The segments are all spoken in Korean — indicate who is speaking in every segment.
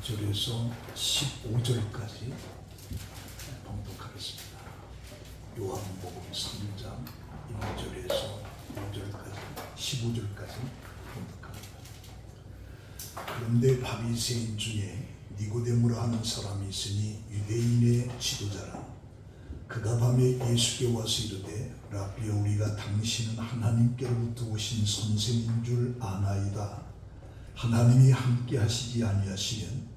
Speaker 1: 1절에서 15절까지 봉독하겠습니다. 요한복음 3장 1절에서 5절까지 15절까지 봉독합니다. 그런데 바리새인 중에 니고데모라 하는 사람이 있으니 유대인의 지도자라. 그가 밤에 예수께 와서 이르되 라삐여, 우리가 당신은 하나님께로부터 오신 선생인 줄 아나이다. 하나님이 함께 하시지 아니하시면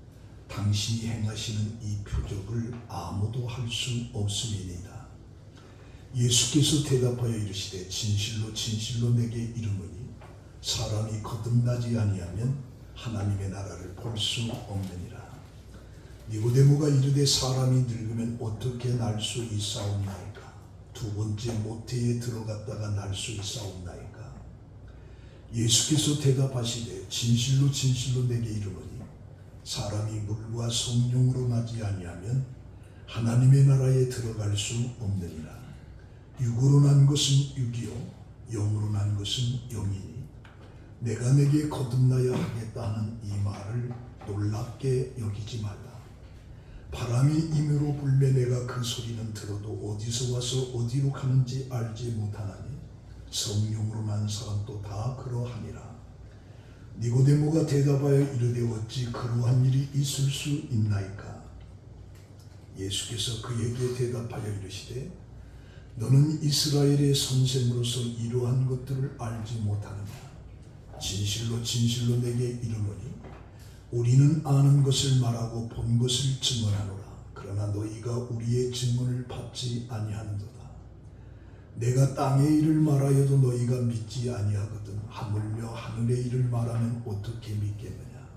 Speaker 1: 당신이 행하시는 이 표적을 아무도 할 수 없음이니이다. 예수께서 대답하여 이르시되 진실로 진실로 내게 이르노니 사람이 거듭나지 아니하면 하나님의 나라를 볼 수 없느니라. 니고데모가 이르되 사람이 늙으면 어떻게 날 수 있사옵나이까? 두 번째 모태에 들어갔다가 날 수 있사옵나이까? 예수께서 대답하시되 진실로 진실로 내게 이르노니 사람이 물과 성령으로 나지 아니하면 하나님의 나라에 들어갈 수 없느니라. 육으로 난 것은 육이요 영으로 난 것은 영이니 내가 내게 거듭나야 하겠다 하는 이 말을 놀랍게 여기지 말라. 바람이 임으로 불매 내가 그 소리는 들어도 어디서 와서 어디로 가는지 알지 못하나니 성령으로 난 사람도 다 그러하니라. 니고데모가 대답하여 이르되 어찌 그러한 일이 있을 수 있나이까? 예수께서 그에게 대답하여 이르시되 너는 이스라엘의 선생으로서 이러한 것들을 알지 못하느냐? 진실로 진실로 내게 이르노니 우리는 아는 것을 말하고 본 것을 증언하노라. 그러나 너희가 우리의 증언을 받지 아니하는도다. 내가 땅의 일을 말하여도 너희가 믿지 아니하거든 하물며 하늘의 일을 말하면 어떻게 믿겠느냐?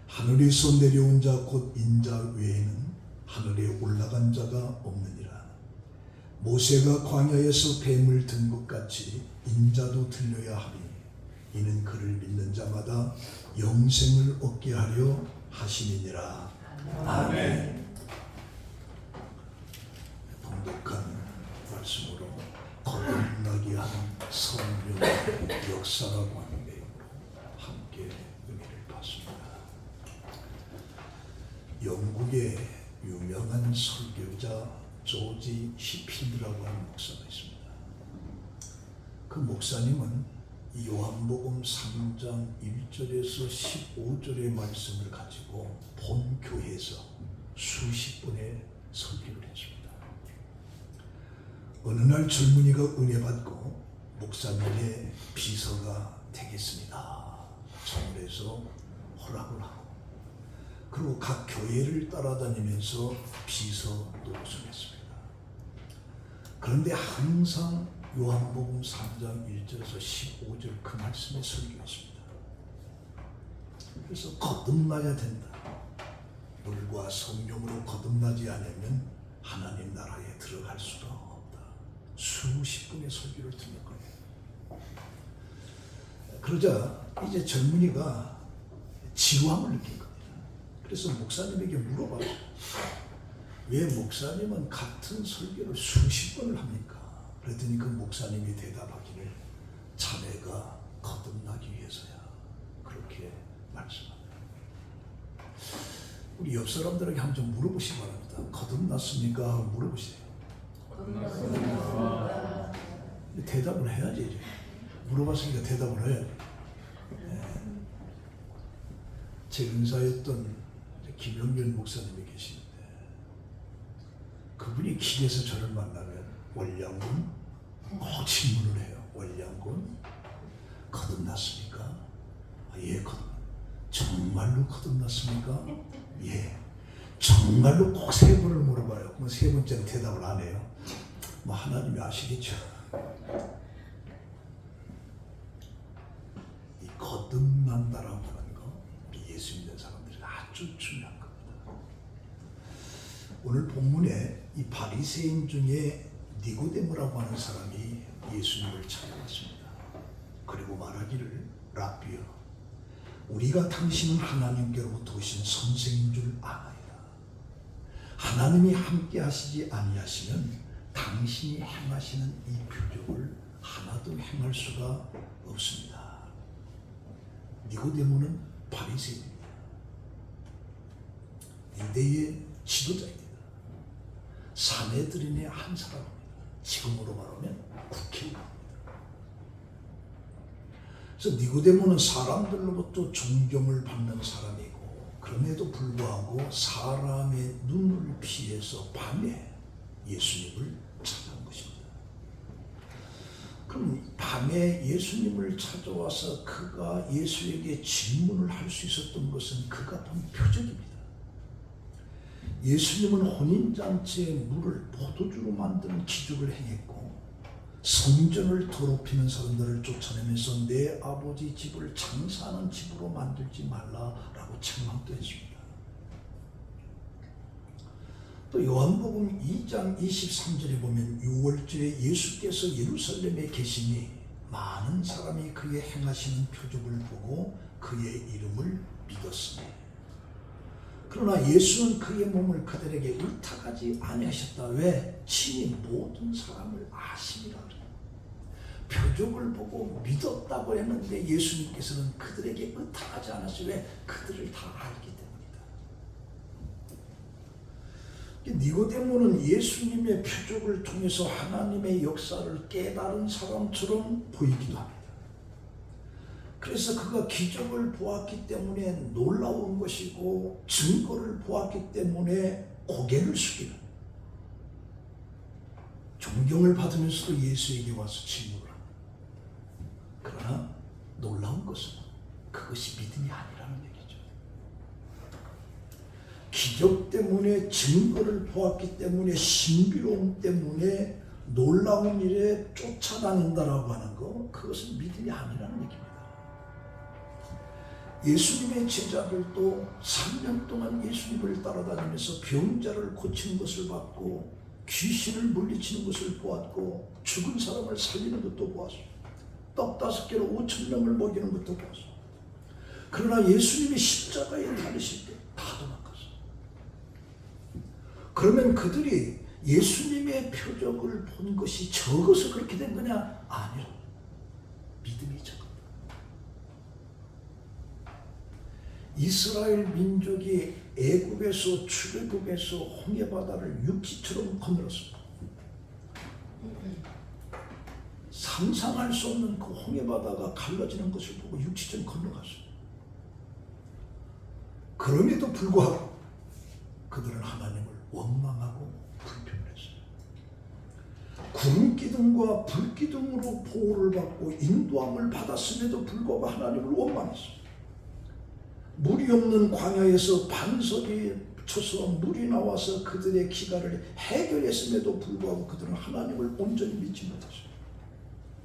Speaker 1: 하늘에서 내려온 자 곧 인자 외에는 하늘에 올라간 자가 없느니라. 모세가 광야에서 뱀을 든 것 같이 인자도 들려야 하리. 이는 그를 믿는 자마다 영생을 얻게 하려 하심이니라. 아멘. 봉독한 말씀으로 거듭나게 하는 성령의 역사라고 하는 내용으로 함께 의미를 받습니다. 영국의 유명한 설교자 조지 히필드라고 하는 목사가 있습니다. 그 목사님은 이 요한복음 3장 1절에서 15절의 말씀을 가지고 본교회에서 수십 번의 설교를 했습니다. 어느 날 젊은이가 은혜 받고 목사님의 비서가 되겠습니다. 정을해서 허락을 하고 그리고 각 교회를 따라다니면서 비서 노릇을 했습니다. 그런데 항상 요한복음 3장 1절에서 15절 그 말씀에 설교했습니다. 그래서 거듭나야 된다. 물과 성령으로 거듭나지 않으면 하나님 나라에 들어갈 수가 없다. 수십 분의 설교를 듣는 거예요. 그러자 이제 젊은이가 지루함을 느낀 겁니다. 그래서 목사님에게 물어봐요. 왜 목사님은 같은 설교를 수십 번을 합니까? 그랬더니 그 목사님이 대답하기를 자네가 거듭나기 위해서야. 그렇게 말씀합니다. 우리 옆 사람들에게 한번 물어보시기 바랍니다. 거듭났습니까? 물어보세요. 거듭났습니다. 대답을 해야지. 이제. 물어봤으니까 대답을 해야지. 제 은사였던 김영렬 목사님이 계시는데 그분이 길에서 저를 만나면 월량군 꼭 질문을 해요. 월량군 거듭났습니까? 예, 정말로 거듭났습니까? 예. 정말로 꼭 세 번을 물어봐요. 그럼 세 번째는 대답을 안 해요. 뭐 하나님이 아시겠죠. 이 거듭난다라고 하는 거 우리 예수 믿는 사람들이 아주 중요한 겁니다. 오늘 본문에 이 바리새인 중에 니고데모라고 하는 사람이 예수님을 찾아왔습니다. 그리고 말하기를 라삐여, 우리가 당신은 하나님께로부터 오신 선생인 줄 아나이다. 하나님이 함께 하시지 아니하시면 당신이 행하시는 이 표적을 하나도 행할 수가 없습니다. 니고데모는 바리새인입니다. 유대의 지도자입니다. 사내들인의 한 사람입니다. 지금으로 말하면 국회의원입니다. 그래서 니고데모는 사람들로부터 존경을 받는 사람이고, 그럼에도 불구하고 사람의 눈을 피해서 밤에 예수님을 찾아온 것입니다. 그럼 밤에 예수님을 찾아와서 그가 예수에게 질문을 할 수 있었던 것은 그가 본 표적입니다. 예수님은 혼인잔치에 물을 포도주로 만드는 기적을 행했고, 성전을 더럽히는 사람들을 쫓아내면서 내 아버지 집을 장사하는 집으로 만들지 말라라고 책망도 했습니다. 또 요한복음 2장 23절에 보면 6월절에 예수께서 예루살렘에 계시니 많은 사람이 그의 행하시는 표적을 보고 그의 이름을 믿었으니, 그러나 예수는 그의 몸을 그들에게 의탁하지 아니하셨다. 왜? 친히 모든 사람을 아심이라. 표적을 보고 믿었다고 했는데 예수님께서는 그들에게 의탁하지 않았어요. 왜? 그들을 다 알기 때문이다. 니고데모는 예수님의 표적을 통해서 하나님의 역사를 깨달은 사람처럼 보이기도 합니다. 그래서 그가 기적을 보았기 때문에 놀라운 것이고, 증거를 보았기 때문에 고개를 숙이는, 존경을 받으면서도 예수에게 와서 질문을 합니다. 그러나 놀라운 것은 그것이 믿음이 아니라는 얘기죠. 기적 때문에, 증거를 보았기 때문에, 신비로움 때문에 놀라운 일에 쫓아다닌다라고 하는 거, 그것은 믿음이 아니라는 얘기입니다. 예수님의 제자들도 3년 동안 예수님을 따라다니면서 병자를 고치는 것을 봤고, 귀신을 물리치는 것을 보았고, 죽은 사람을 살리는 것도 보았습니다. 떡 5개로 5,000명을 먹이는 것도 보았습니다. 그러나 예수님이 십자가에 달리실 때 다 도망갔어요. 그러면 그들이 예수님의 표적을 본 것이 적어서 그렇게 된 거냐? 아니요. 믿음이 적었다. 이스라엘 민족이 애굽에서 출애굽에서 홍해바다를 육지처럼 건널었습니다. 상상할 수 없는 그 홍해바다가 갈라지는 것을 보고 육지처럼 건너갔습니다. 그럼에도 불구하고 그들은 하나님을 원망하고 불평했어요. 구름기둥과 불기둥으로 보호를 받고 인도함을 받았음에도 불구하고 하나님을 원망했어요. 물이 없는 광야에서 반석이 쳐서 물이 나와서 그들의 기갈을 해결했음에도 불구하고 그들은 하나님을 온전히 믿지 못했어요.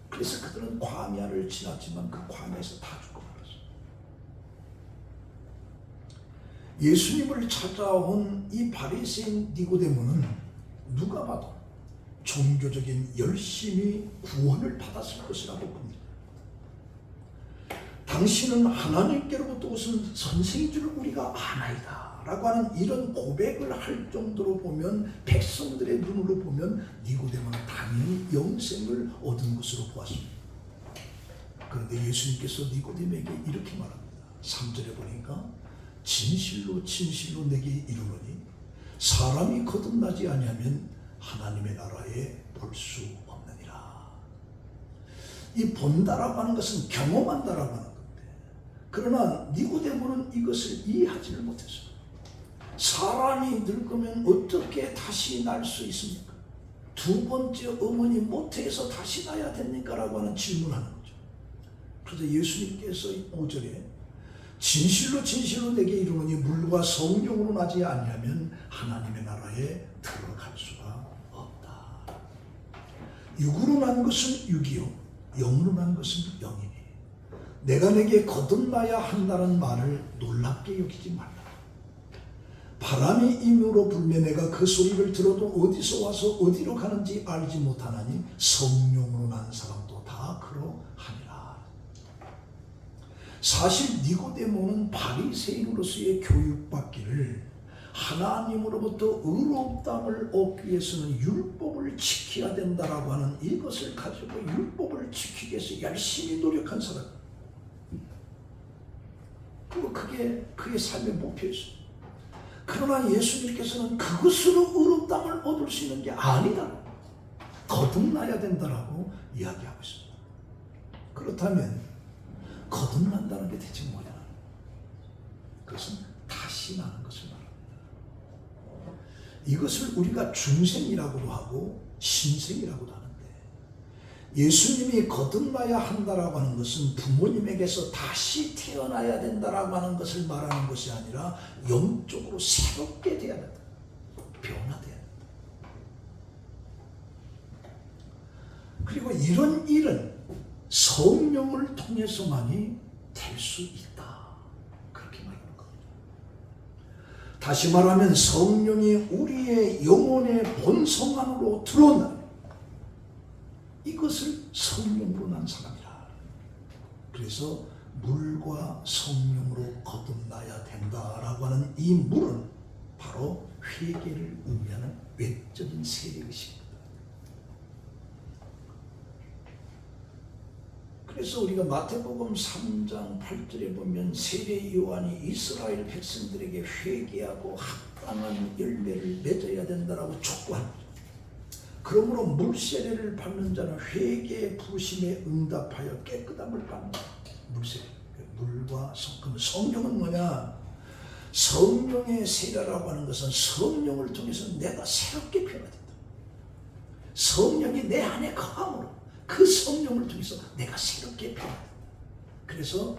Speaker 1: 그래서 그들은 광야를 지났지만 그 광야에서 다 죽고 말았어요. 예수님을 찾아온 이 바리새인 니고데모는 누가 봐도 종교적인 열심이 구원을 받았을 것이라고 봅니다. 당신은 하나님께로부터 오신 선생인 줄 우리가 아나이다 라고 하는 이런 고백을 할 정도로 보면, 백성들의 눈으로 보면 니고데모는 당연히 영생을 얻은 것으로 보았습니다. 그런데 예수님께서 니고데모에게 이렇게 말합니다. 3절에 보니까 진실로 진실로 내게 이르노니 사람이 거듭나지 아니하면 하나님의 나라에 볼 수 없느니라. 이 본다라고 하는 것은 경험한다라고 하는 건데, 그러나 니고데모는 이것을 이해하지를 못했어요. 사람이 늙으면 어떻게 다시 날 수 있습니까? 두 번째 어머니 모태에서 다시 나야 됩니까? 라고 하는 질문하는 거죠. 그래서 예수님께서 5절에 진실로 진실로 내게 이르노니 물과 성령으로 나지 아니하면 하나님의 나라에 들어갈 수가 없다. 육으로 난 것은 육이요 영으로 난 것은 영이니 내가 내게 거듭나야 한다는 말을 놀랍게 여기지 말라. 바람이 임으로 불며 내가 그 소리를 들어도 어디서 와서 어디로 가는지 알지 못하나니 성령으로 난 사람도 다 그러하니라. 사실 니고데모는 바리새인으로서의 교육받기를 하나님으로부터 의롭다함을 얻기 위해서는 율법을 지켜야 된다라고 하는 이것을 가지고 율법을 지키기 위해서 열심히 노력한 사람. 그리고 그게 그의 삶의 목표였어요. 그러나 예수님께서는 그것으로 의롭다함을 얻을 수 있는 게 아니다. 거듭나야 된다라고 이야기하고 있습니다. 그렇다면 거듭난다는 게 대체 뭐냐? 그것은 다시 나는 것을 말합니다. 이것을 우리가 중생이라고도 하고 신생이라고도 하는데, 예수님이 거듭나야 한다라고 하는 것은 부모님에게서 다시 태어나야 된다라고 하는 것을 말하는 것이 아니라 영적으로 새롭게 돼야 된다. 변화돼야 된다. 그리고 이런 일은 성령을 통해서만이 될 수 있다. 그렇게 말하는 겁니다. 다시 말하면 성령이 우리의 영혼의 본성 안으로 들어온다. 이것을 성령으로 난 사람이라. 그래서 물과 성령으로 거듭나야 된다라고 하는 이 물은 바로 회개를 의미하는 외적인 세례의식입니다. 그래서 우리가 마태복음 3장 8절에 보면 세례 요한이 이스라엘 백성들에게 회개하고 합당한 열매를 맺어야 된다라고 촉구합니다. 그러므로 물세례를 받는 자는 회개의 부르심에 응답하여 깨끗함을 받는다. 물세례, 물과 그럼 성령은 뭐냐? 성령의 세례라고 하는 것은 성령을 통해서 내가 새롭게 변화된다. 성령이 내 안에 거함으로 그 성령을 통해서 내가 새롭게 변화된다. 그래서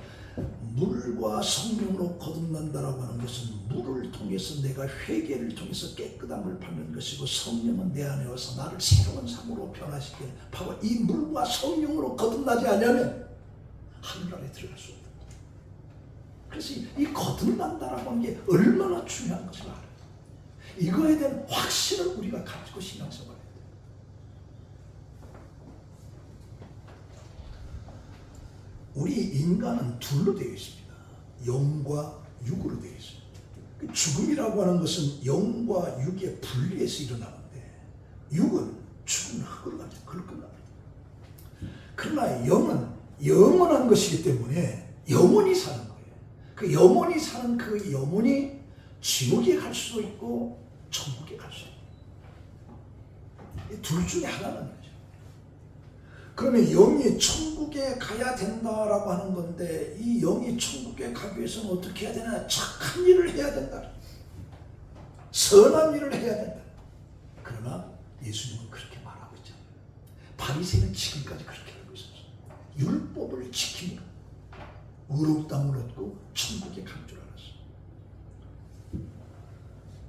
Speaker 1: 물과 성령으로 거듭난다라고 하는 것은 물을 통해서 내가 회개를 통해서 깨끗함을 받는 것이고, 성령은 내 안에 와서 나를 새로운 삶으로 변화시키는, 바로 이 물과 성령으로 거듭나지 않으면 하늘나라에 들어갈 수 없다. 그래서 이 거듭난다라고 하는 게 얼마나 중요한 것을 알아요. 이거에 대한 확신을 우리가 가지고 신앙생활을 해야 돼요. 우리 인간은 둘로 되어 있습니다. 영과 육으로 되어 있습니다. 죽음이라고 하는 것은 영과 육의 분리에서 일어나는데, 육은 죽은 흙으로 가죠. 그걸 끝납니다. 그러나 영은 영원한 것이기 때문에 영원히 사는 거예요. 그 영원히 사는 그 영혼이 지옥에 갈 수도 있고 천국에 갈 수도 있고, 둘 중에 하나는 거죠. 그러면 영이 천국에 가야 된다라고 하는 건데, 이 영이 천국에 가기 위해서는 어떻게 해야 되나? 착한 일을 해야 된다. 선한 일을 해야 된다. 그러나 예수님은 그렇게 말하고 있잖아요. 바리새인은 지금까지 그렇게 알고 있었어요. 율법을 지키면 의롭다함을 얻고 천국에 갈 줄 알았어요.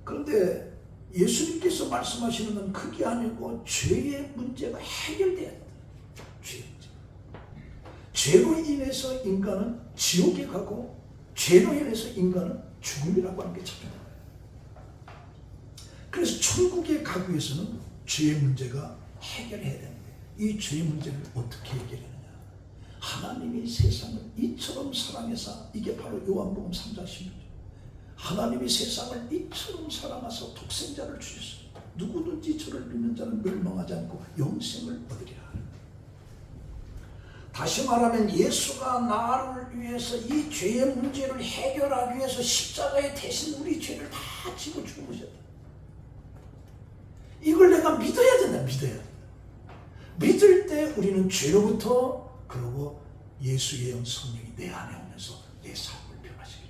Speaker 1: 그런데 예수님께서 말씀하시는 건 그게 아니고 죄의 문제가 해결돼야 된다. 죄로 인해서 인간은 지옥에 가고, 죄로 인해서 인간은 죽음이라고 하는 게 잡혀나와요. 그래서 천국에 가기 위해서는 죄의 문제가 해결해야 되는데, 이 죄의 문제를 어떻게 해결하느냐? 하나님이 세상을 이처럼 사랑해서, 이게 바로 요한복음 3장 16절. 하나님이 세상을 이처럼 사랑하사 독생자를 주셨어요. 누구든지 저를 믿는 자는 멸망하지 않고 영생을 얻으리라. 다시 말하면 예수가 나를 위해서 이 죄의 문제를 해결하기 위해서 십자가에 대신 우리 죄를 다 지고 죽으셨다. 이걸 내가 믿어야 된다. 믿어야 된다. 믿을 때 우리는 죄로부터, 그리고 예수의 영 성령이 내 안에 오면서 내 삶을 변화시킵니다.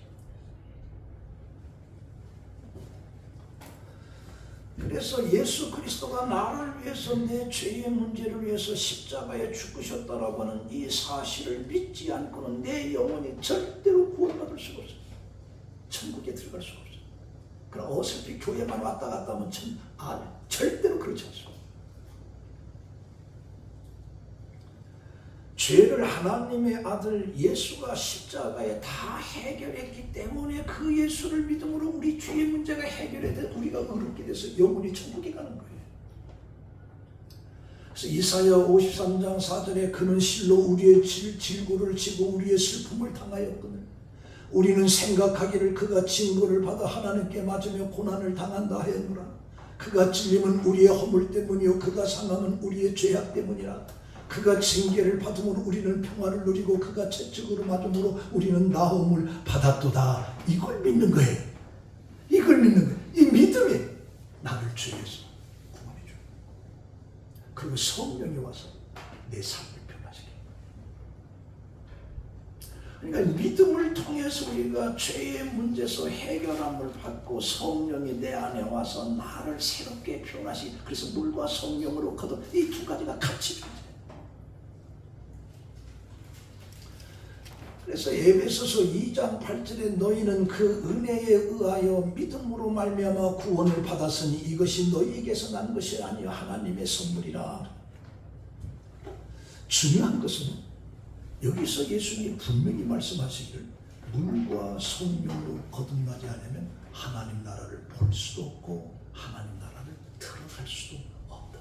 Speaker 1: 그래서 예수 그리스도가 나를 위해서, 내 죄의 문제를 위해서 십자가에 죽으셨다라고 하는 이 사실을 믿지 않고는 내 영혼이 절대로 구원받을 수가 없어요. 천국에 들어갈 수가 없어요. 그럼 어설피 교회만 왔다 갔다 하면 절대로 그렇지 않습니다. 죄를 하나님의 아들 예수가 십자가에 다 해결했기 때문에 그 예수를 믿음으로 우리 죄의 문제가 해결돼 우리가 의롭게 돼서 영원히 천국에 가는 거예요. 그래서 이사야 53장 4절에 그는 실로 우리의 질고를 지고 우리의 슬픔을 당하였거늘 우리는 생각하기를 그가 징벌을 받아 하나님께 맞으며 고난을 당한다 하였노라. 그가 찔림은 우리의 허물 때문이요 그가 상함은 우리의 죄악 때문이라. 그가 징계를 받음으로 우리는 평화를 누리고 그가 채찍으로 맞음으로 우리는 나음을 받았도다. 이걸 믿는 거예요. 이걸 믿는 거예요. 이 믿음이 나를 죄에서 구원해 줘요. 그리고 성령이 와서 내 삶을 변화시켜요. 그러니까 믿음을 통해서 우리가 죄의 문제에서 해결함을 받고 성령이 내 안에 와서 나를 새롭게 변화시키고, 그래서 물과 성령으로 거듭, 이 두 가지가 같이 존재해요. 그래서 에베소서 2장 8절에 너희는 그 은혜에 의하여 믿음으로 말미암아 구원을 받았으니 이것이 너희에게서 난 것이 아니요 하나님의 선물이라. 중요한 것은 여기서 예수님이 분명히 말씀하시기를 물과 성령으로 거듭나지 않으면 하나님 나라를 볼 수도 없고 하나님 나라를 들어갈 수도 없다.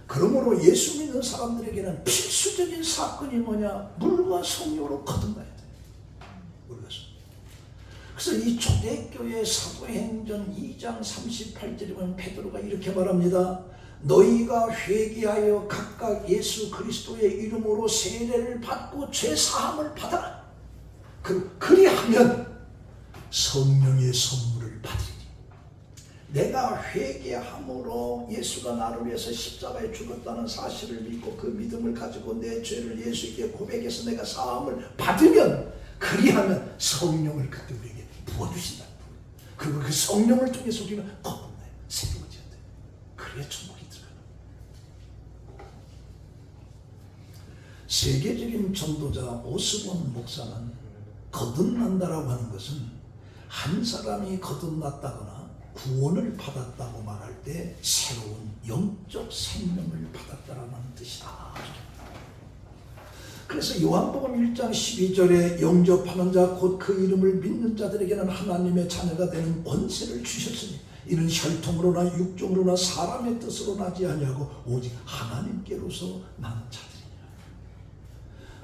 Speaker 1: 그러므로 예수 믿는 사람들에게는 필수적인 사건이 뭐냐? 물과 성령으로 거듭나야 돼. 물과 성령. 그래서 이 초대교회 사도행전 2장 38절에 보면 베드로가 이렇게 말합니다. 너희가 회개하여 각각 예수 그리스도의 이름으로 세례를 받고 죄 사함을 받아라. 그리하면 성령의 선물을 받으리니. 내가 회개함으로 예수가 나를 위해서 십자가에 죽었다는 사실을 믿고 그 믿음을 가지고 내 죄를 예수에게 고백해서 내가 사함을 받으면, 그리하면 성령을 그때 우리에게 부어주신다. 그리고 그 성령을 통해서 우리는 거듭나요. 새로워져야 돼요. 그래야 천국이 들어가요. 세계적인 전도자 오스본 목사는 거듭난다라고 하는 것은 한 사람이 거듭났다거나 구원을 받았다고 말할 때 새로운 영적 생명을 받았다라는 뜻이다. 그래서 요한복음 1장 12절에 영접하는 자 곧 그 이름을 믿는 자들에게는 하나님의 자녀가 되는 권세를 주셨으니 이는 혈통으로나 육종으로나 사람의 뜻으로 나지 아니하고 오직 하나님께로서 난 자들이니라.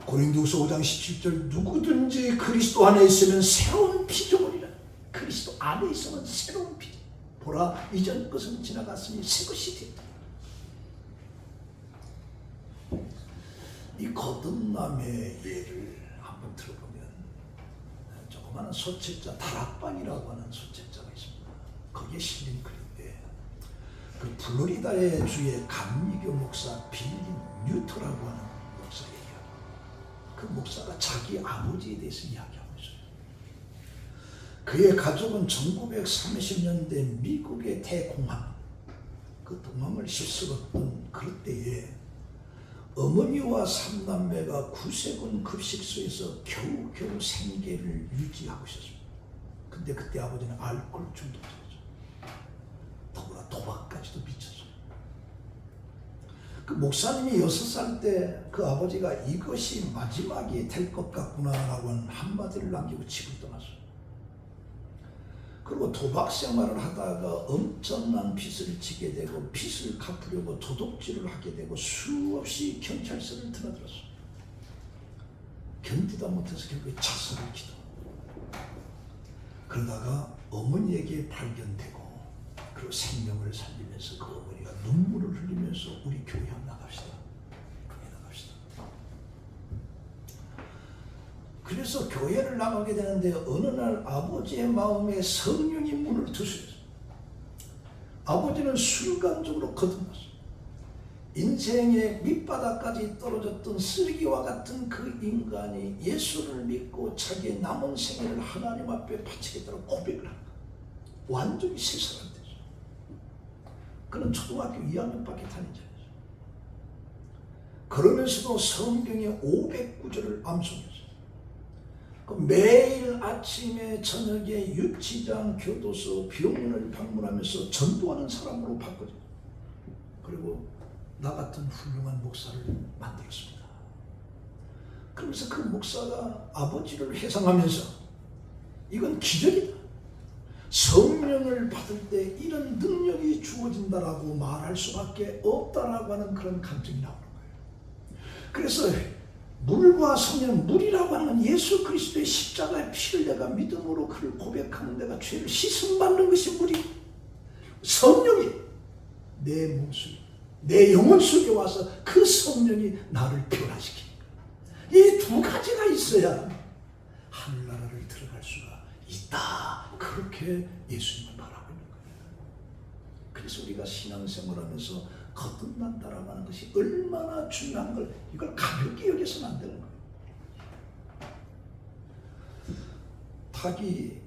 Speaker 1: 고린도후서 5장 17절 누구든지 그리스도 안에 있으면 새로운 피조물이라. 그리스도 안에 있으면 새로운 피조물. 보라 이전 것은 지나갔으니 새 것이 되었다. 이 거듭남의 예를 한번 들어보면 조그마한 소책자, 다락방이라고 하는 소책자가 있습니다. 거기에 실린 글인데 그 플로리다의 주의 감리교 목사 빌리 뉴터라고 하는 목사예요. 그 목사가 자기 아버지에 대해서 이야기하고 있어요. 그의 가족은 1930년대 미국의 대공황, 그 동황을 휩쓸었던 그 때에 어머니와 삼남매가 구세군 급식소에서 겨우겨우 생계를 유지하고 있었습니다. 근데 그때 아버지는 알코올 중독자였죠. 더구나 도박까지도 미쳤어요. 그 목사님이 6살 때 그 아버지가 이것이 마지막이 될 것 같구나라고 하는 한마디를 남기고 집을 떠났어요. 그리고 도박 생활을 하다가 엄청난 빚을 지게 되고 빚을 갚으려고 도둑질을 하게 되고 수없이 경찰서를 드나들었어요. 견디다 못해서 결국에 자살을 기도. 그러다가 어머니에게 발견되고 그리고 생명을 살리면서 그 어머니가 눈물을 흘리면서 우리 교회 나갑시다. 교회 나갑시다. 그래서 교회를 나가게 되는데 어느 날 아버지의 마음에 성령이 문을 두드렸어요. 아버지는 순간적으로 거듭났어요. 인생의 밑바닥까지 떨어졌던 쓰레기와 같은 그 인간이 예수를 믿고 자기의 남은 생애를 하나님 앞에 바치겠다고 고백을 한 거예요. 완전히 새 사람 되죠. 그는 초등학교 2학년밖에 다닌 자였어요. 그러면서도 성경의 500구절을 암송했어요. 매일 아침에 저녁에 유치장, 교도소, 병원을 방문하면서 전도하는 사람으로 바꿔줘요. 그리고 나 같은 훌륭한 목사를 만들었습니다. 그러면서 그 목사가 아버지를 회상하면서 이건 기적이다. 성령을 받을 때 이런 능력이 주어진다라고 말할 수밖에 없다라고 하는 그런 감정이 나오는 거예요. 그래서 물과 성령, 물이라고 하는 예수 그리스도의 십자가의 피를 내가 믿음으로 그를 고백하는 내가 죄를 씻음받는 것이 물이고, 성령이 내 몸속에, 내 영혼 속에 와서 그 성령이 나를 변화시킵니다. 이 두 가지가 있어야 하늘나라를 들어갈 수가 있다. 그 그렇게 예수님을 바라고 있는 거예요. 그래서 우리가 신앙생활하면서 거듭난다라고 하는 것이 얼마나 중요한 걸, 이걸 가볍게 여겨서는 안 되는 거예요. 닭이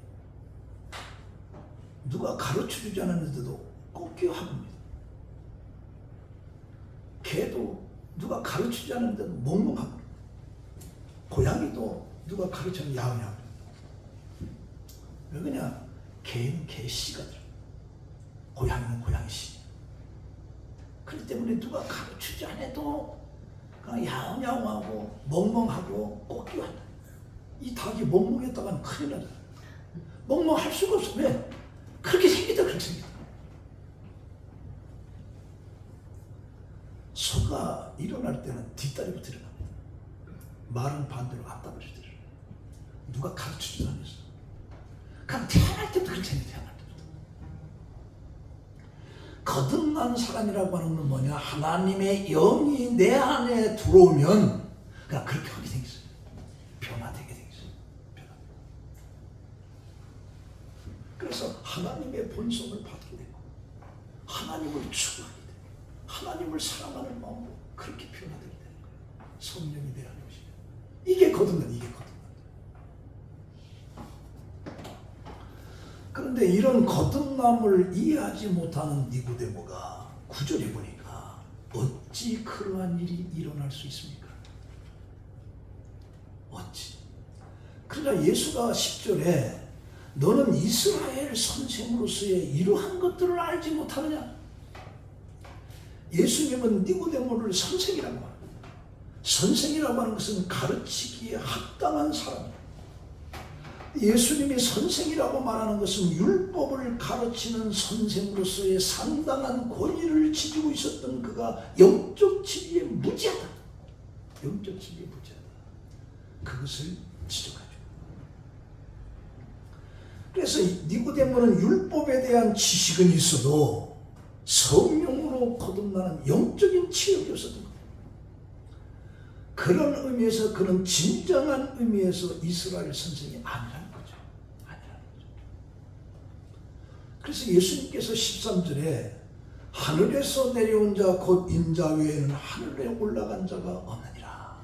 Speaker 1: 누가 가르쳐주지 않았는데도 꺾여 합니다. 개도 누가 가르치지 않았는데도 멍멍하고, 고양이도 누가 가르치면 야옹야옹. 왜 그러냐? 개는 개씨가 들어, 고양이는 고양이씨. 그렇기 때문에 누가 가르치지 않아도 그냥 야옹야옹하고 멍멍하고 꺾여 한다. 이 닭이 멍멍했다가는 큰일 나잖아. 멍멍할 수가 없어. 왜? 그렇게 생기다, 그렇게 생기다. 소가 일어날 때는 뒷다리부터 일어납니다. 말은 반대로 앞다리부터 일어납니다. 누가 가르쳐주지 않았어. 그냥 태어날 때부터 그렇게 생겨, 태어날 때부터. 거듭난 사람이라고 하는 건 뭐냐? 하나님의 영이 내 안에 들어오면 그냥 그렇게 하게 생겼어요. 변화되게 생겼어요. 변화되게. 그래서 하나님의 본성을 받게 되고, 하나님을 추구하게 되고, 하나님을 사랑하는 마음으로 그렇게 변화되게 되는 거예요. 성령이 내 안에 오시면. 이게 거듭난, 이게 거듭난. 그런데 이런 거듭남을 이해하지 못하는 니고데모가 9절에 보니까 어찌 그러한 일이 일어날 수 있습니까? 어찌? 그러나 예수가 10절에 너는 이스라엘 선생으로서의 이러한 것들을 알지 못하느냐? 예수님은 니고데모를 선생이라고 합니다. 선생이라고 하는 것은 가르치기에 합당한 사람입니다. 예수님이 선생이라고 말하는 것은 율법을 가르치는 선생으로서의 상당한 권위를 지니고 있었던 그가 영적 지위에 무지하다. 영적 지위에 무지하다. 그것을 지적하죠. 그래서 니고데모는 율법에 대한 지식은 있어도 성령으로 거듭나는 영적인 체력이 없었던 거예요. 그런 의미에서 그는 진정한 의미에서 이스라엘 선생이 아니라는 거죠. 아니라는 거죠. 그래서 예수님께서 13절에 하늘에서 내려온 자 곧 인자 외에는 하늘에 올라간 자가 없느니라.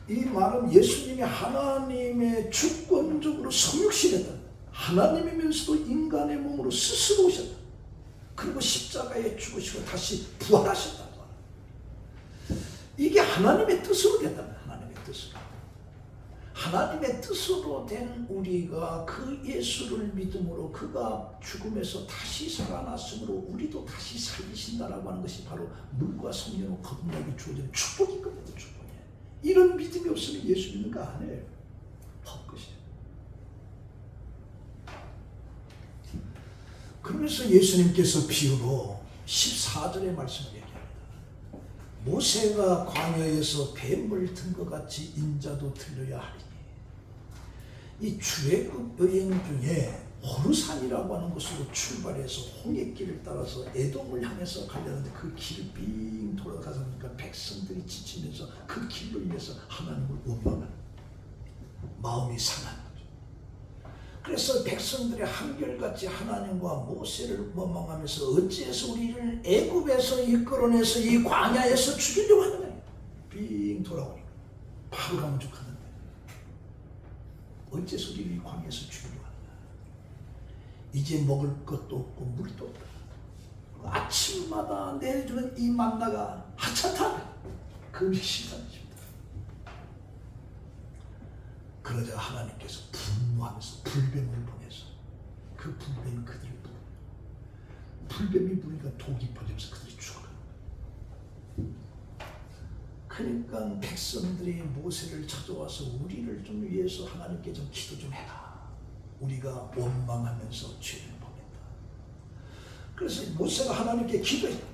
Speaker 1: 이 말은 예수님이 하나님의 주권적으로 성육신했다. 하나님이면서도 인간의 몸으로 스스로 오셨다. 그리고 십자가에 죽으시고 다시 부활하셨다. 이게 하나님의 뜻으로 됐다면, 하나님의 뜻으로. 하나님의 뜻으로 된 우리가 그 예수를 믿음으로 그가 죽음에서 다시 살아났으므로 우리도 다시 살리신다라고 하는 것이 바로 물과 성령으로 거듭나게 주어지는 축복이 겁니다. 축복이에요. 이런 믿음이 없으면 예수 믿는 거 아니에요. 헛것이에요. 그러면서 예수님께서 비유로 14절의 말씀을 얘기합니다. 모세가 광야에서 뱀을 든 것 같이 인자도 들려야 하리니. 이 출애굽 여행 중에 호르산이라고 하는 곳으로 출발해서 홍해길을 따라서 에돔을 향해서 가려는데 그 길을 빙 돌아가서 보니까 백성들이 지치면서 그 길로 인해서 하나님을 원망하는 마음이 상한 거죠. 그래서 백성들이 한결같이 하나님과 모세를 원망하면서 어찌해서 우리를 애굽에서 이끌어내서 이 광야에서 죽이려고 하느냐. 빙 돌아오니까 바로 감죽하는데 어째서 우리를 이 광야에서 죽이려고 하느냐. 이제 먹을 것도 없고 물도 없다. 아침마다 내려주는 이 만나가 하찮다. 그 시간입니다. 그러자 하나님께서 분노하면서 불뱀을 보내서 그 불뱀이 그들을 물어요. 불뱀이 물으니까 독이 퍼지면서 그들이 죽어요. 그러니까 백성들이 모세를 찾아와서 우리를 좀 위해서 하나님께 좀 기도 좀 해라. 우리가 원망하면서 죄를 범했다. 그래서 모세가 하나님께 기도했다.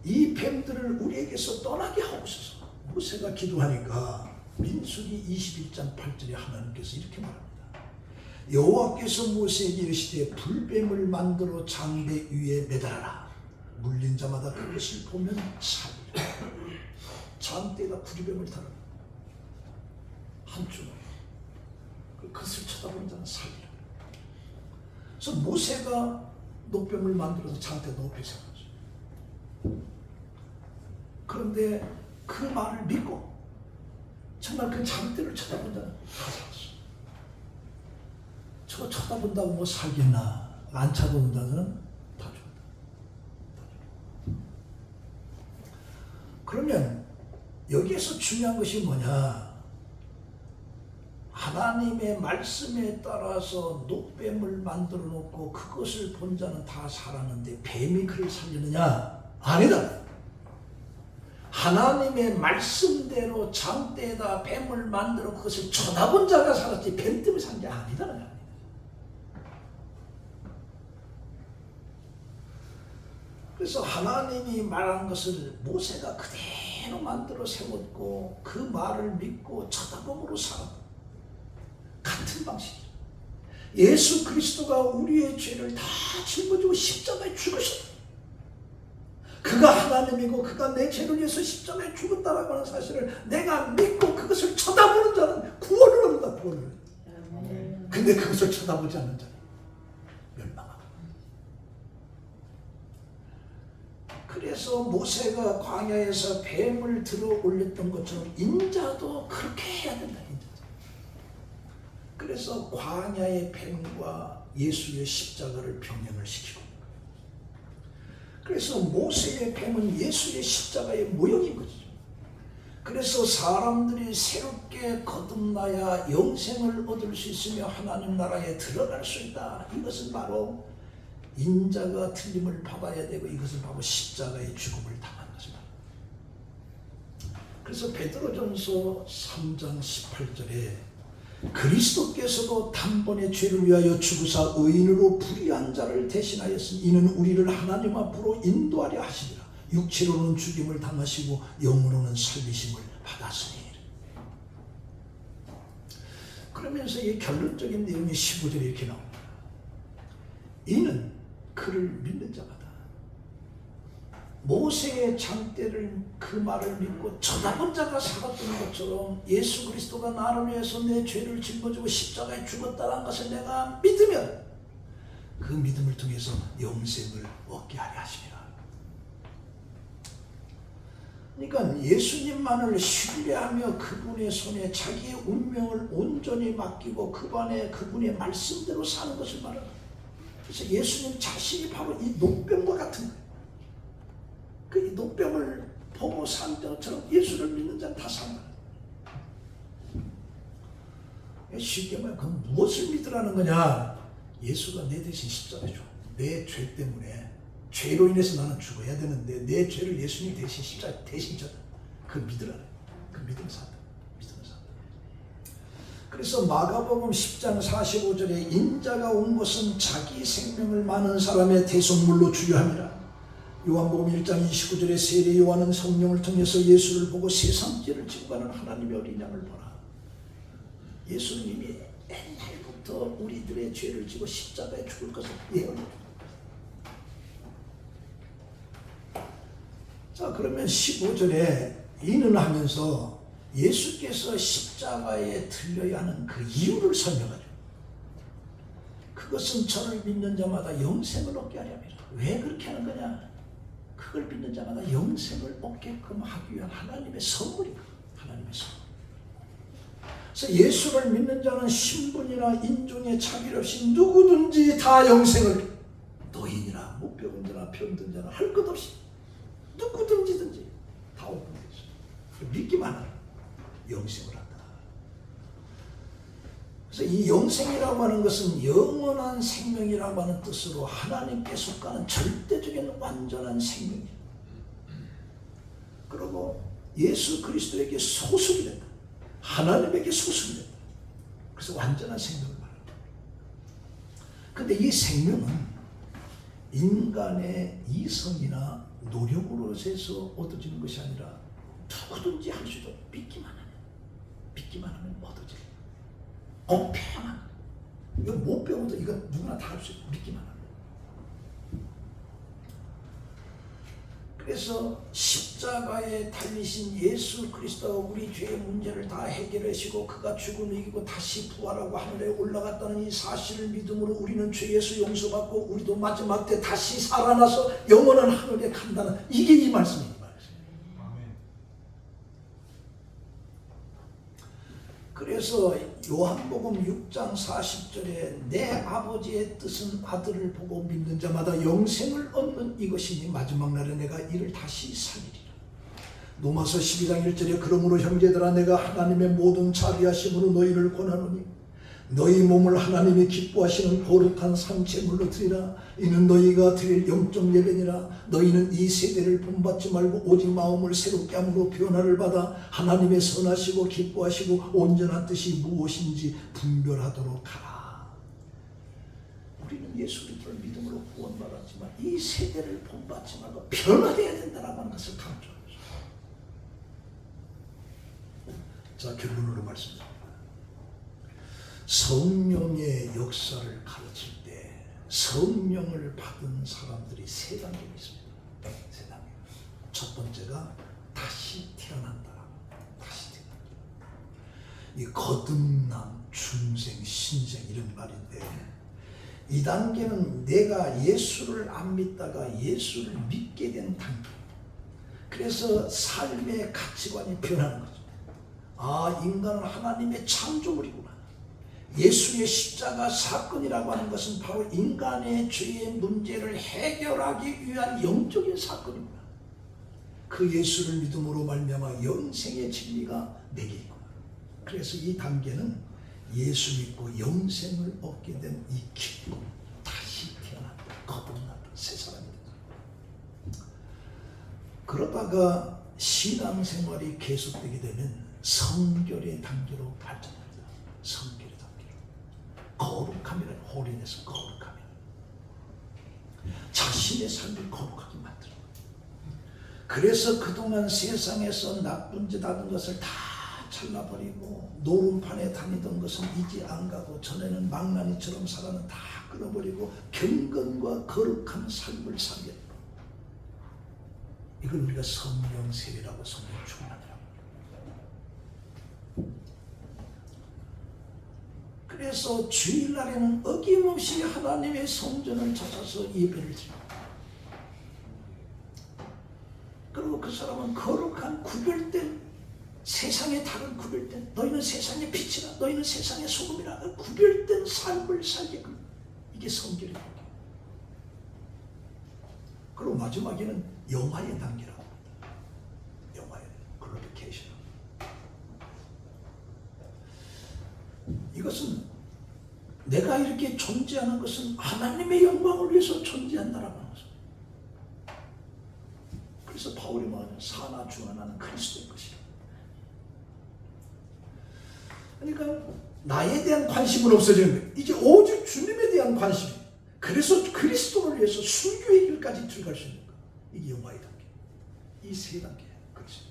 Speaker 1: 이 뱀들을 우리에게서 떠나게 하옵소서. 모세가 기도하니까 민수기 21장 8절에 하나님께서 이렇게 말합니다. 여호와께서 모세에게 이르시되 불뱀을 만들어 장대 위에 매달아라. 물린 자마다 그것을 보면 살리라. 장대에다 구리뱀을 달아 한쪽으로 그것을 쳐다보는 자는 살리라. 그래서 모세가 노뱀을 만들어서 장대 높이 세웠죠. 그런데 그 말을 믿고 정말 그 장대를 쳐다본 자는 다 살았어. 저거 쳐다본다고 뭐 살겠나? 안 쳐다본 자는 다 죽었다. 그러면 여기에서 중요한 것이 뭐냐? 하나님의 말씀에 따라서 노뱀을 만들어 놓고 그것을 본 자는 다 살았는데 뱀이 그를 살리느냐? 아니다. 하나님의 말씀대로 장대에다 뱀을 만들어 그것을 쳐다본 자가 살았지 뱀 때문에 산 게 아니다는. 그래서 하나님이 말한 것을 모세가 그대로 만들어 세웠고 그 말을 믿고 쳐다봄으로 살았다. 같은 방식이죠. 예수 그리스도가 우리의 죄를 다 짊어지고 십자가에 죽으셨다. 그가 하나님이고 그가 내 죄를 위해서 십자가에 죽었다라고 하는 사실을 내가 믿고 그것을 쳐다보는 자는 구원을 얻는다. 구원을. 근데 그것을 쳐다보지 않는 자는 멸망한다. 그래서 모세가 광야에서 뱀을 들어 올렸던 것처럼 인자도 그렇게 해야 된다. 그래서 광야의 뱀과 예수의 십자가를 병행을 시키고, 그래서 모세의 뱀은 예수의 십자가의 모형인 것이죠. 그래서 사람들이 새롭게 거듭나야 영생을 얻을 수 있으며 하나님 나라에 들어갈 수 있다. 이것은 바로 인자가 틀림을 받아야 되고 이것은 바로 십자가의 죽음을 당하는 것입니다. 그래서 베드로전서 3장 18절에 그리스도께서도 단번에 죄를 위하여 죽으사 의인으로 불의한 자를 대신하였으니 이는 우리를 하나님 앞으로 인도하려 하시니라. 육체로는 죽임을 당하시고 영으로는 살리심을 받았으니. 그러면서 이 결론적인 내용이 15절에 이렇게 나옵니다. 이는 그를 믿는 자마다 모세의 장대를 그 말을 믿고 쳐다본 자가 살았던 것처럼 예수 그리스도가 나를 위해서 내 죄를 짊어지고 십자가에 죽었다는 것을 내가 믿으면 그 믿음을 통해서 영생을 얻게 하려 하심이라. 그러니까 예수님만을 신뢰하며 그분의 손에 자기의 운명을 온전히 맡기고 그분의 말씀대로 사는 것을 말합니다. 그래서 예수님 자신이 바로 이 노병과 같은 거예요. 그 노병을 보고 산 자처럼 예수를 믿는 자는 다 산 거예요. 쉽게 말하면 그 무엇을 믿으라는 거냐? 예수가 내 대신 십자가에 죽어. 내 죄 때문에 죄로 인해서 나는 죽어야 되는데 내 죄를 예수님 대신 십자가에 대신 졌다. 그 믿으라는 거예요. 그 믿음을 산다. 믿음을 산다. 그래서 마가복음 10장 45절에 인자가 온 것은 자기 생명을 많은 사람의 대속물로 주려 함이라. 요한복음 1장 29절에 세례 요한은 성령을 통해서 예수를 보고 세상 죄를 지고 가는 하나님의 어린 양을 보라. 예수는 이미 옛날부터 우리들의 죄를 지고 십자가에 죽을 것을 예언했다. 자, 그러면 15절에 이는 하면서 예수께서 십자가에 들려야 하는 그 이유를 설명하죠. 그것은 저를 믿는 자마다 영생을 얻게 하려 함이라. 왜 그렇게 하는 거냐? 그걸 믿는 자마다 영생을 얻게끔 하기 위한 하나님의 선물이다. 하나님의 선물. 그래서 예수를 믿는 자는 신분이나 인종에 차별 없이 누구든지 다 영생을, 노인이나 못 배운 자나 병든 자나 할 것 없이 누구든지 다 얻는 거죠. 믿기만 하면 영생을 한다. 그래서 이 영생이라고 하는 것은 영원한 생명이라고 하는 뜻으로 하나님께 속하는 절대적인 완전한 생명이에요. 그리고 예수 그리스도에게 소속이 된다. 하나님에게 소속이 된다. 그래서 완전한 생명을 말합니다. 그런데 이 생명은 인간의 이성이나 노력으로 해서 얻어지는 것이 아니라 누구든지 할 수 있도록 믿기만 하면 얻어져요. 공평한, 이건 못 배워도 이건 누구나 다 할 수 있고 믿기만 하면. 그래서 십자가에 달리신 예수 그리스도가 우리 죄의 문제를 다 해결하시고 그가 죽음을 이기고 다시 부활하고 하늘에 올라갔다는 이 사실을 믿음으로 우리는 죄에서 용서받고 우리도 마지막 때 다시 살아나서 영원한 하늘에 간다는 이게 이 말씀입니다. 그래서 요한복음 6장 40절에 내 아버지의 뜻은 아들을 보고 믿는 자마다 영생을 얻는 이것이니 마지막 날에 내가 이를 다시 살리리라. 로마서 12장 1절에 그러므로 형제들아 내가 하나님의 모든 자비하심으로 너희를 권하노니 너희 몸을 하나님이 기뻐하시는 거룩한 산제물로 드리라. 이는 너희가 드릴 영적 예배니라. 너희는 이 세대를 본받지 말고 오직 마음을 새롭게 함으로 변화를 받아 하나님의 선하시고 기뻐하시고 온전한 뜻이 무엇인지 분별하도록 하라. 우리는 예수 그리스도를 믿음으로 구원받았지만 이 세대를 본받지 말고 변화되어야 된다라고 하는 것을 강조합니다. 자, 결론으로 말씀드립니다. 성령의 역사를 가르칠 때 성령을 받은 사람들이 세 단계가 있습니다. 세 단계. 첫 번째가 다시 태어난다. 다시 태어난다. 이 거듭남, 중생, 신생 이런 말인데 이 단계는 내가 예수를 안 믿다가 예수를 믿게 된 단계. 그래서 삶의 가치관이 변하는 거죠. 아, 인간은 하나님의 창조물이구나. 예수의 십자가 사건이라고 하는 것은 바로 인간의 죄의 문제를 해결하기 위한 영적인 사건입니다. 그 예수를 믿음으로 말미암아 영생의 진리가 내게 있구나. 그래서 이 단계는 예수 믿고 영생을 얻게 된 이 기쁨, 다시 태어난다, 거듭난다, 새 사람이 된다. 그러다가 신앙생활이 계속되게 되면 성결의 단계로 발전합니다. 성결의 단계로. 거룩함이라는 홀리네스, 거룩함이 자신의 삶을 거룩하게 만들어. 그래서 그동안 세상에서 나쁜 짓 하는 것을 다 잘라버리고 노름판에 다니던 것은 이제 안 가고 전에는 망나니처럼 살아는 다 끊어버리고 경건과 거룩한 삶을 살게. 이걸 우리가 성령 세례라고 성령 충만이라고. 그래서 주일날에는 어김없이 하나님의 성전을 찾아서 예배를 드립니다. 그리고 그 사람은 거룩한 구별된 세상의 다른 구별된 너희는 세상의 빛이라 너희는 세상의 소금이라 구별된 삶을 살게끔 이게 성결의 단계. 그리고 마지막에는 영화의 단계라고 합니다. 영화의 글로리피케이션. 이것은 내가 이렇게 존재하는 것은 하나님의 영광을 위해서 존재한다라고 하는 것입니다. 그래서 바울이 말하는 사나 주나 나는 그리스도의 것이다. 그러니까 나에 대한 관심은 없어지는 거예요. 이제 오직 주님에 대한 관심이. 그래서 그리스도를 위해서 순교의 길까지 들어갈 수 있는 거예요. 이게 영화의 단계. 이 세 단계. 그렇죠.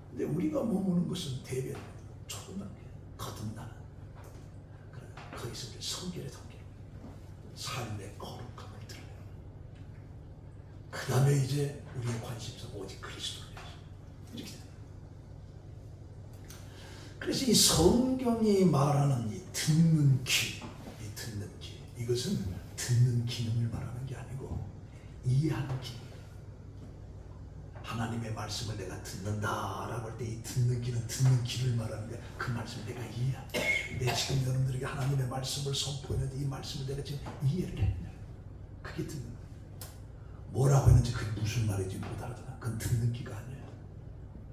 Speaker 1: 근데 우리가 머무는 것은 대변, 초등 단계, 거듭나는. 거기서 이제 성결의 단계. 삶의 거룩함을 드러내요. 그 다음에 이제 우리의 관심사가 오직 그리스도를 위해서. 이렇게 됩니다. 그래서 이 성경이 말하는 이 듣는 귀, 이것은 듣는 기능을 말하는 게 아니고 이해하는 기능. 하나님의 말씀을 내가 듣는다라고 할 때 이 듣는 귀는 듣는 귀를 말하는데 그 말씀을 내가 이해한다. 내 지금 여러분들에게 하나님의 말씀을 선포했는데 이 말씀을 내가 지금 이해를 했냐. 그게 듣는 거야. 뭐라고 했는지 그게 무슨 말인지 못 알아듣나. 그건 듣는 귀가 아니에요.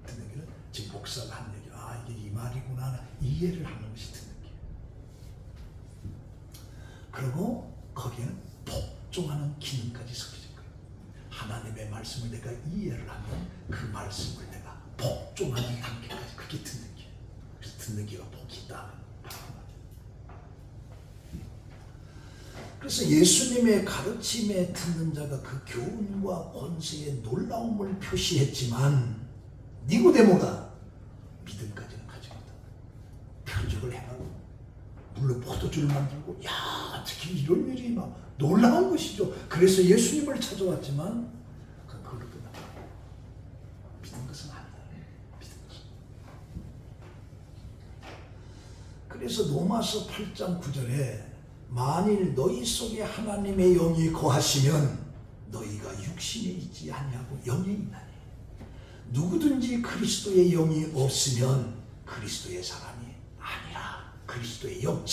Speaker 1: 듣는 귀는 지금 목사가 한 얘기. 아, 이게 이 말이구나. 이해를 하는 것이 듣는 귀. 그리고 거기에는 복종하는 기능까지 섞여진 거예요. 하나님의 말씀을 내가 이해를 하면 그 말씀을 내가 복종하는 단계까지. 그게 듣는 귀. 그래서 듣는 귀가 복이 있다. 그래서 예수님의 가르침에 듣는 자가 그 교훈과 권세의 놀라움을 표시했지만 니고데모가 믿음까지는 가지고 있다. 표적을 행하고 물로 포도주를 만들고 야 특히 이런 일이 막 놀라운 것이죠. 그래서 예수님을 찾아왔지만 그걸로 끝났어요. 그래서 로마서 8장 9절에 만일 너희 속에 하나님의 영이 거하시면 너희가 육신에 있지 아니하고 영에 있나니 누구든지 그리스도의 영이 없으면 그리스도의 사람이 아니라. 그리스도의 영,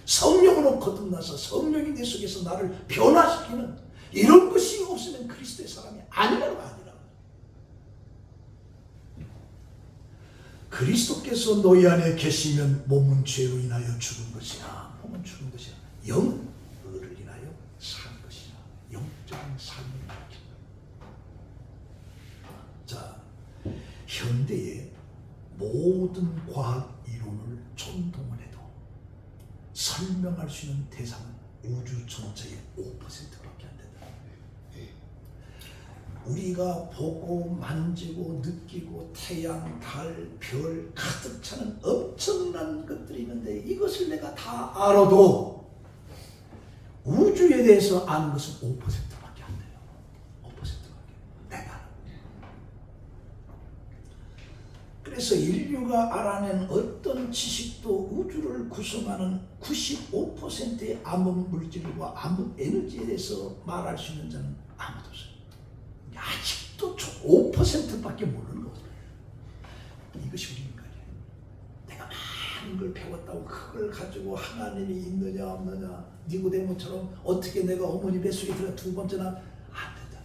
Speaker 1: 성령으로 거듭나서 성령이 내 속에서 나를 변화시키는 이런 것이 없으면 그리스도의 사람이 아니라고 아니라. 그리스도께서 너희 안에 계시면 몸은 죄로 인하여 죽은 것이나 몸은 죽은 것이나 영은 의를 인하여 사는 것이나 영적인 삶을 일으킨다. 자, 현대의 모든 과학 이론을 총동원 해도 설명할 수 있는 대상은 우주 전체의 5%밖에 안 된다. 우리가 보고 만지고 느끼고 태양, 달, 별 가득 차는 엄청난 것들이 있는데 이것을 내가 다 알아도 우주에 대해서 아는 것은 5%밖에 안 돼요. 5%밖에. 내가. 그래서 인류가 알아낸 어떤 지식도 우주를 구성하는 95%의 암흑 물질과 암흑 에너지에 대해서 말할 수 있는 자는 아무도 없어요. 아직도 5%밖에 모르는 거거든요. 이것이 우리 인간이에요. 내가 많은 걸 배웠다고 그걸 가지고 하나님이 있느냐 없느냐 니고데모처럼 어떻게 내가 어머니 뱃속에 들어 두 번째나 안 된다.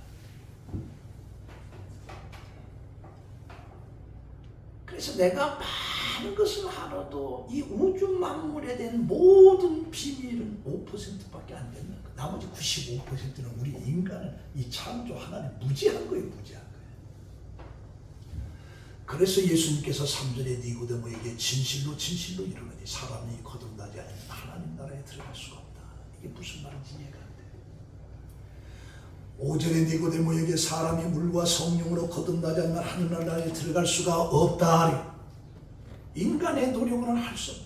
Speaker 1: 그래서 내가 많은 것을 알아도 이 우주 만물에 대한 모든 비밀은 5%밖에 안 되는 거예요. 나머지 95%는 우리 인간은 이 창조 하나님 무지한 거예요. 무지한 거예요. 그래서 예수님께서 3절에 니고데모에게 진실로 진실로 이르노니 사람이 거듭나지 않으면 하나님 나라에 들어갈 수가 없다. 이게 무슨 말인지 이해가 안 돼. 5절에 니고데모에게 사람이 물과 성령으로 거듭나지 않으면 하늘 나라에 들어갈 수가 없다. 인간의 노력으로는 할 수 없어.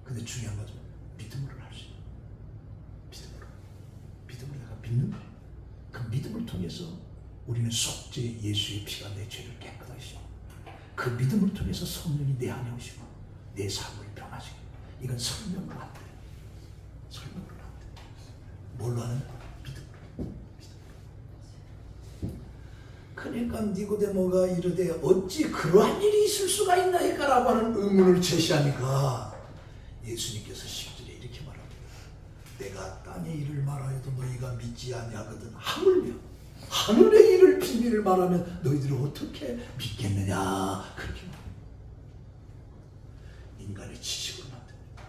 Speaker 1: 근데 중요한 것은 믿음으로 할 수 있어. 믿음으로 내가 믿는 거예요. 그 믿음을 통해서 우리는 속죄 예수의 피가 내 죄를 깨끗하게 씻어. 그 믿음을 통해서 성령이 내 안에 오시고 내 삶을 변화시켜. 이건 설명으로 안 돼. 설명으로 안 돼. 뭘로 하는 거야? 그러니까 니고데모가 이르되 어찌 그러한 일이 있을 수가 있나이까라고 하는 의문을 제시하니까 예수님께서 10절에 이렇게 말합니다. 내가 땅의 일을 말하여도 너희가 믿지 아니하거든 하물며 하늘의 일을 비밀을 말하면 너희들이 어떻게 믿겠느냐. 그렇게 말합니다. 인간의 지식으로 만듭니다.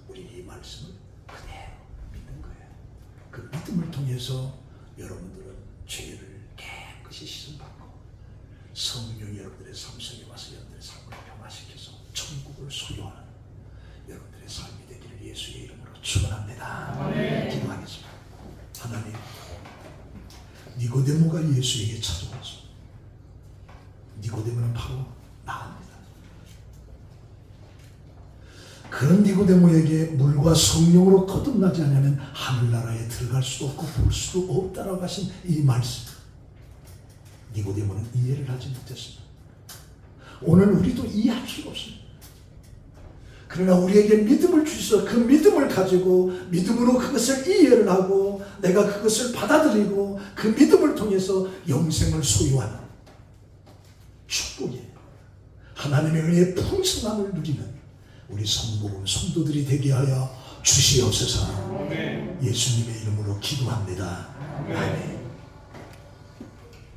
Speaker 1: 우리 이 말씀을 그대로 믿는 거예요. 그 믿음을 통해서 여러분들은 죄를 깨끗이 씻음받고 성령이 여러분들의 삶 속에 와서 여러분들의 삶을 변화시켜서 천국을 소유하는 여러분들의 삶이 되기를 예수의 이름으로 축원합니다. 기도하겠습니다. 하나님, 니고데모가 예수에게 찾아와서 니고데모는 바로 나입니다. 그런 니고데모에게 물과 성령으로 거듭나지 않으면 하늘나라에 들어갈 수도 없고 볼 수도 없다라고 하신 이 말씀, 니고데모는 이해를 하지 못했습니다. 오늘 우리도 이해할 수가 없습니다. 그러나 우리에게 믿음을 주셔서 그 믿음을 가지고 믿음으로 그것을 이해를 하고 내가 그것을 받아들이고 그 믿음을 통해서 영생을 소유하는 축복이에요. 하나님의 은혜의 풍성함을 누리는 우리 성복음 성도들이 되게 하여 주시옵소서. 예수님의 이름으로 기도합니다. 아멘.